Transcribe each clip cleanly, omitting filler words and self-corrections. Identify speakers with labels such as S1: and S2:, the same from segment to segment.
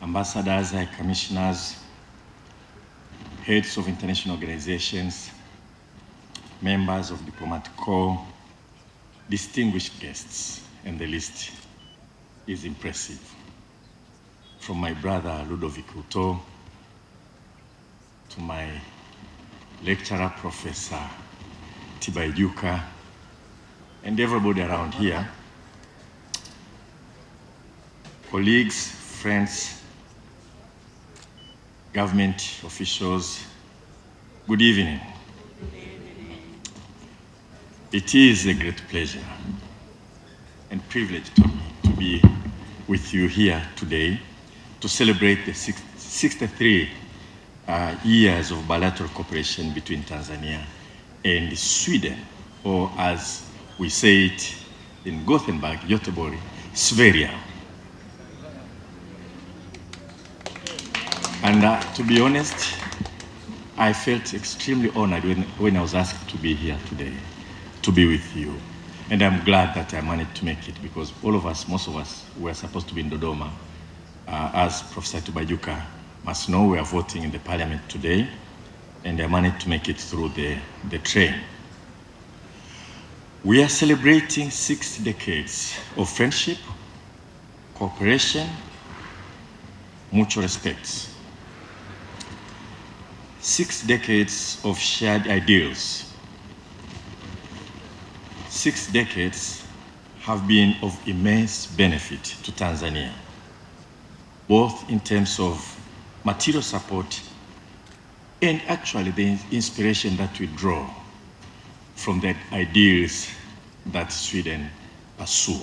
S1: ambassadors, high commissioners, heads of international organizations, members of diplomatic corps, distinguished guests, and the list is impressive. From my brother Ludovic Uto to my lecturer, Professor Tibaijuka, and everybody around here, colleagues, friends, government officials, good evening. It is a great pleasure and privilege to me to be with you here today to celebrate the 63 years of bilateral cooperation between Tanzania and Sweden, or as we say it in Gothenburg, Göteborg, Sverige. And to be honest, I felt extremely honored when I was asked to be here today, to be with you. And I'm glad that I managed to make it, because all of us, most of us, were supposed to be in Dodoma. As Professor Tibaijuka must know, we are voting in the parliament today, and I managed to make it through the train. We are celebrating 6 decades of friendship, cooperation, mutual respect. 6 decades of shared ideals. 6 decades have been of immense benefit to Tanzania, both in terms of material support and actually the inspiration that we draw from the ideals that Sweden pursue.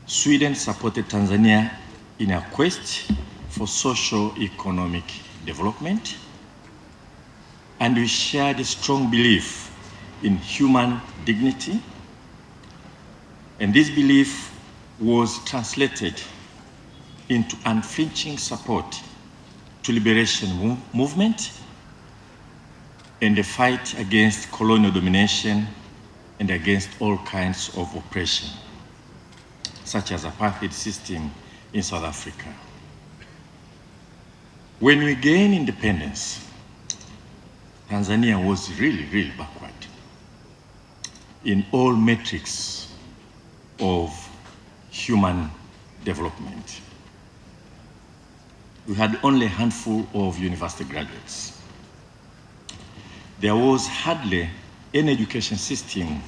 S1: Sweden supported Tanzania in a quest for socio-economic development, and we shared a strong belief in human dignity, and this belief was translated into unflinching support to liberation movement and the fight against colonial domination and against all kinds of oppression, such as apartheid system in South Africa. When we gained independence, Tanzania was really, really backward in all metrics of human development. We had only a handful of university graduates. There was hardly any education system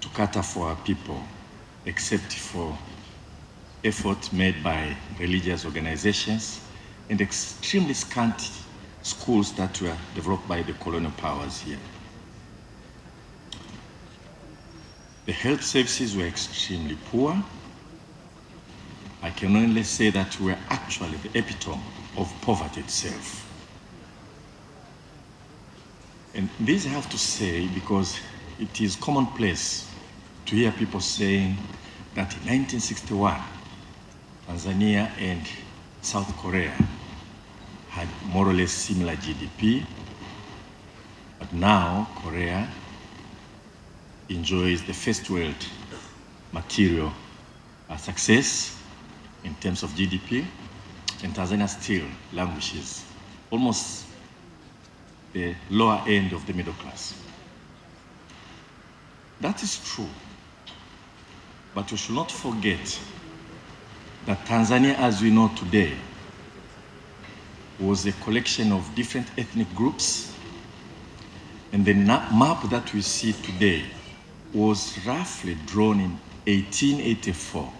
S1: to cater for our people, except for efforts made by religious organizations and extremely scant schools that were developed by the colonial powers here. The health services were extremely poor. I can only say that we were actually the epitome of poverty itself. And this I have to say because it is commonplace to hear people saying that in 1961, Tanzania and South Korea had more or less similar GDP, but now Korea enjoys the first world material success in terms of GDP, and Tanzania still languishes almost the lower end of the middle class. That is true, but we should not forget that Tanzania, as we know today, was a collection of different ethnic groups, and the map that we see today was roughly drawn in 1884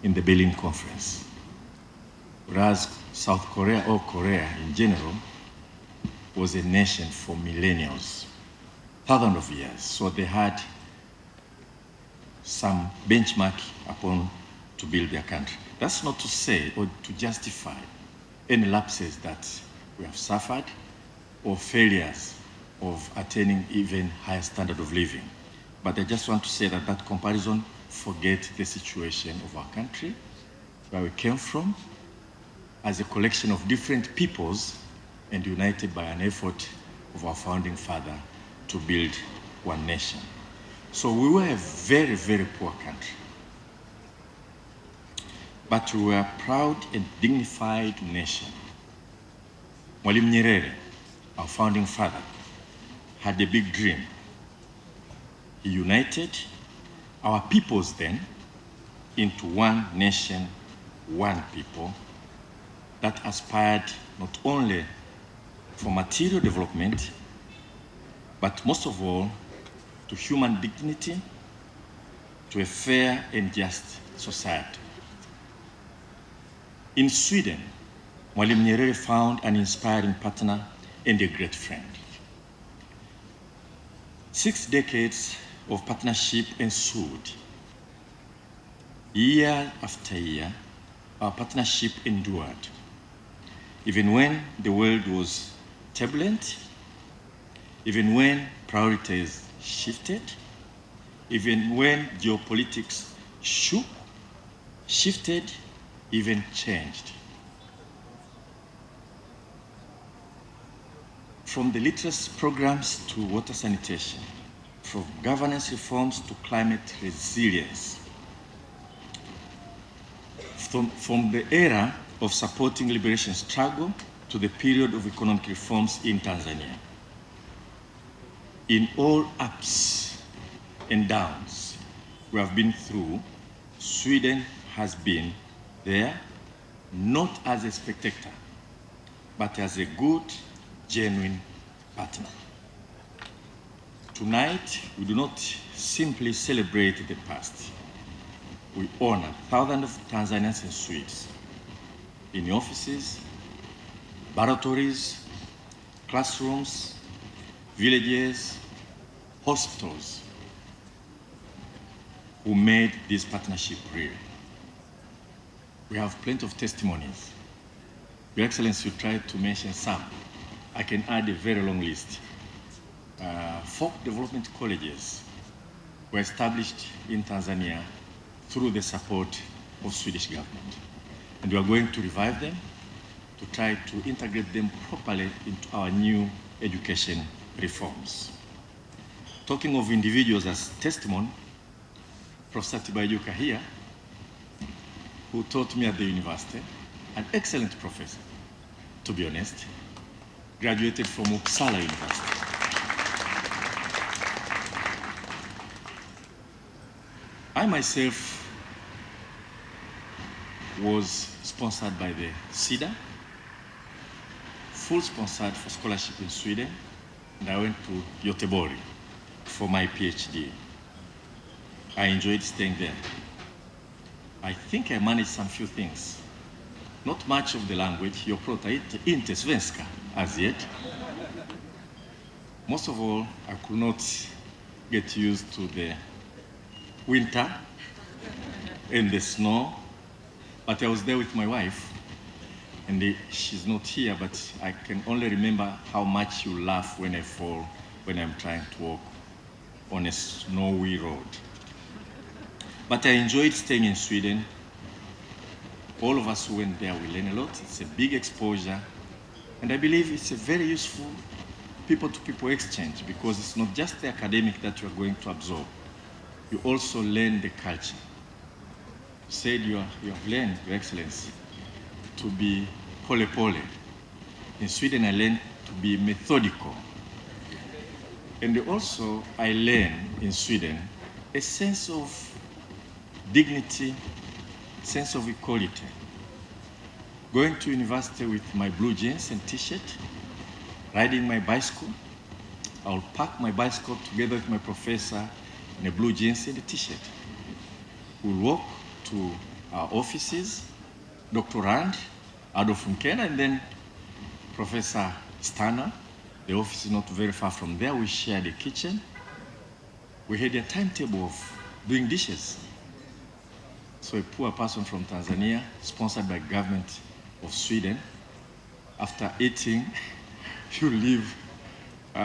S1: in the Berlin Conference, whereas South Korea, or Korea in general, was a nation for millennials, thousands of years. So they had some benchmark upon to build their country. That's not to say or to justify any lapses that we have suffered or failures of attaining even higher standard of living. But I just want to say that that comparison forgets the situation of our country, where we came from, as a collection of different peoples and united by an effort of our founding father to build one nation. So we were a very, very poor country. but we were a proud and dignified nation. Mwalimu Nyerere, our founding father, had a big dream. He united our peoples then into one nation, one people, that aspired not only for material development, but most of all, to human dignity, to a fair and just society. In Sweden, Mwalimu Nyerere found an inspiring partner and a great friend. 6 decades of partnership ensued. Year after year, our partnership endured. Even when the world was turbulent, even when priorities shifted, even when geopolitics shook, shifted, even changed. From the literacy programs to water sanitation, from governance reforms to climate resilience, from the era of supporting liberation struggle to the period of economic reforms in Tanzania. In all ups and downs we have been through, Sweden has been there, not as a spectator, but as a good, genuine partner. Tonight, we do not simply celebrate the past. We honor thousands of Tanzanians and Swedes in offices, laboratories, classrooms, villages, hospitals, who made this partnership real. We have plenty of testimonies. Your Excellency, you tried to mention some. I can add a very long list. 4 development colleges were established in Tanzania through the support of Swedish government. And we are going to revive them to try to integrate them properly into our new education reforms. Talking of individuals as testimony, Professor Tibaijuka here, who taught me at the university, an excellent professor, to be honest, graduated from Uppsala University. I myself was sponsored by the SIDA, full sponsored for scholarship in Sweden, and I went to Göteborg for my PhD. I enjoyed staying there. I think I managed some few things. Not much of the language, jag pratar inte svenska as yet. Most of all, I could not get used to the winter and the snow, but I was there with my wife, and she's not here, but I can only remember how much you laugh when I fall, when I'm trying to walk on a snowy road. But I enjoyed staying in Sweden. All of us who went there, we learn a lot. It's a big exposure, and I believe it's a very useful people-to-people exchange, because it's not just the academic that you're going to absorb. You also learn the culture. You said you have learned, Your Excellency, to be pole-pole. In Sweden, I learned to be methodical. And also, I learned in Sweden a sense of dignity, sense of equality. Going to university with my blue jeans and t-shirt, riding my bicycle. I'll park my bicycle together with my professor in a blue jeans and a t-shirt. We'll walk to our offices, Dr. Rand, Adolf Mkena, and then Professor Stana. The office is not very far from there. We shared a kitchen. We had a timetable of doing dishes. So a poor person from Tanzania, sponsored by government of Sweden, after eating, you leave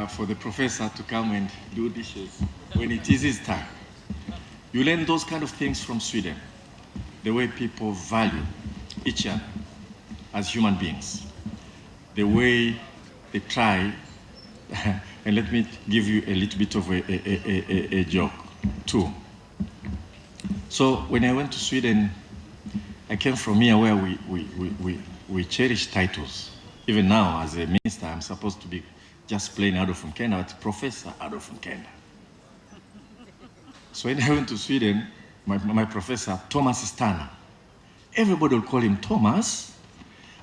S1: for the professor to come and do dishes when it is his time. You learn those kind of things from Sweden, the way people value each other as human beings, the way they try, and let me give you a little bit of a joke too. So when I went to Sweden, I came from here where we cherish titles. Even now, as a minister, I'm supposed to be just plain Adolf from Kenya, but Professor Adolf from Kenya. So when I went to Sweden, my professor, Thomas Stanner, everybody would call him Thomas.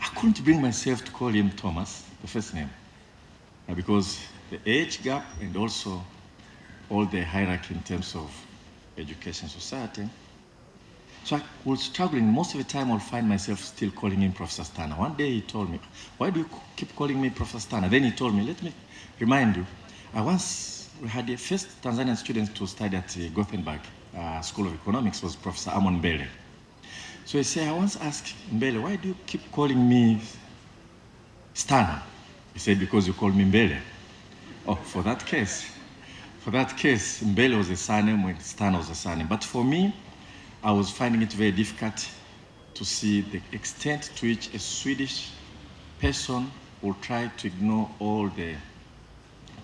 S1: I couldn't bring myself to call him Thomas, the first name, because the age gap and also all the hierarchy in terms of education society. So I was struggling. Most of the time I'll find myself still calling him Professor Stanner. One day he told me, why do you keep calling me Professor Stanner? Then he told me, let me remind you, we had the first Tanzanian student to study at Gothenburg School of Economics was Professor Amon Mbele. So he said, I once asked Mbele, why do you keep calling me Stanner? He said, because you call me Mbele. Oh, for that case, Mbele was a surname and Stanner was a surname. But for me, I was finding it very difficult to see the extent to which a Swedish person will try to ignore all the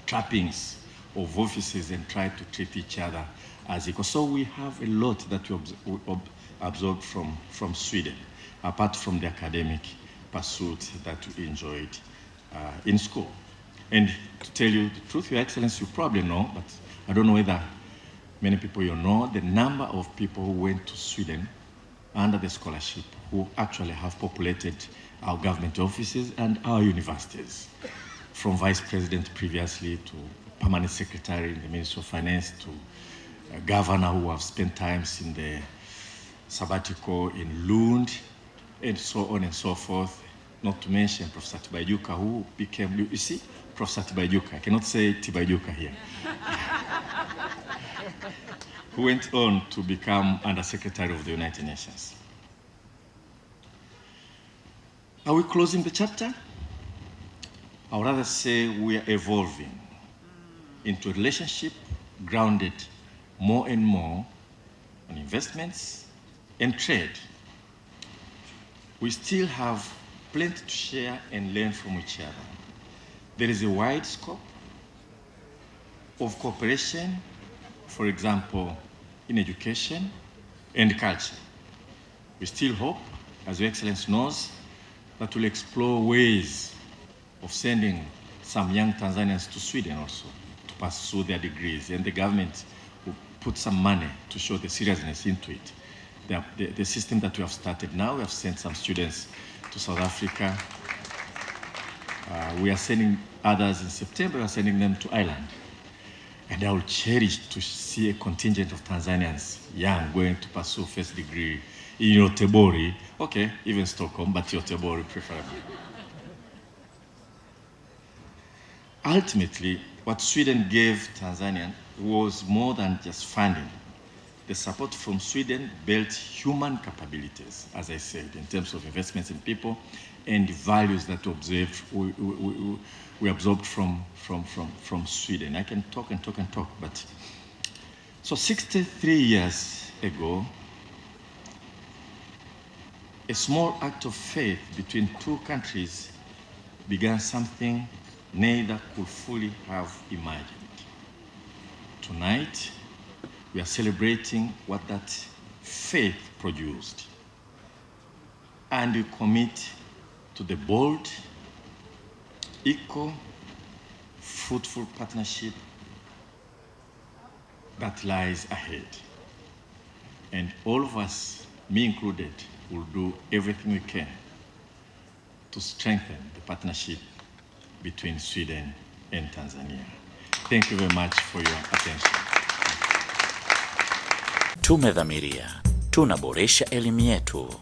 S1: trappings of offices and try to treat each other as equal. So we have a lot that we absorbed from Sweden, apart from the academic pursuit that we enjoyed in school. And to tell you the truth, Your Excellency, you probably know, but I don't know whether many people you know, the number of people who went to Sweden under the scholarship who actually have populated our government offices and our universities, from vice president previously to permanent secretary in the Ministry of Finance to a governor who have spent times in the sabbatical in Lund, and so on and so forth, not to mention Professor Tibaijuka, who became, you see, Professor Tibaijuka, I cannot say Tibaijuka here, who went on to become Undersecretary of the United Nations. Are we closing the chapter? I would rather say we are evolving into a relationship grounded more and more on investments and trade. We still have plenty to share and learn from each other. There is a wide scope of cooperation, for example, in education and culture. We still hope, as Your Excellency knows, that we'll explore ways of sending some young Tanzanians to Sweden also to pursue their degrees, and the government will put some money to show the seriousness into it. The system that we have started now, we have sent some students to South Africa. We are sending others in September, we are sending them to Ireland. And I will cherish to see a contingent of Tanzanians young going to pursue first degree in Göteborg, okay, even Stockholm, but Göteborg preferably. Ultimately, what Sweden gave Tanzania was more than just funding. The support from Sweden built human capabilities, as I said, in terms of investments in people and values that we absorbed from Sweden. I can talk and talk and talk, but so 63 years ago, a small act of faith between two countries began something neither could fully have imagined. Tonight, we are celebrating what that faith produced. And we commit to the bold, equal, fruitful partnership that lies ahead. And all of us, me included, will do everything we can to strengthen the partnership between Sweden and Tanzania. Thank you very much for your attention.
S2: Tumedhamiria, tunaboresha elimu yetu.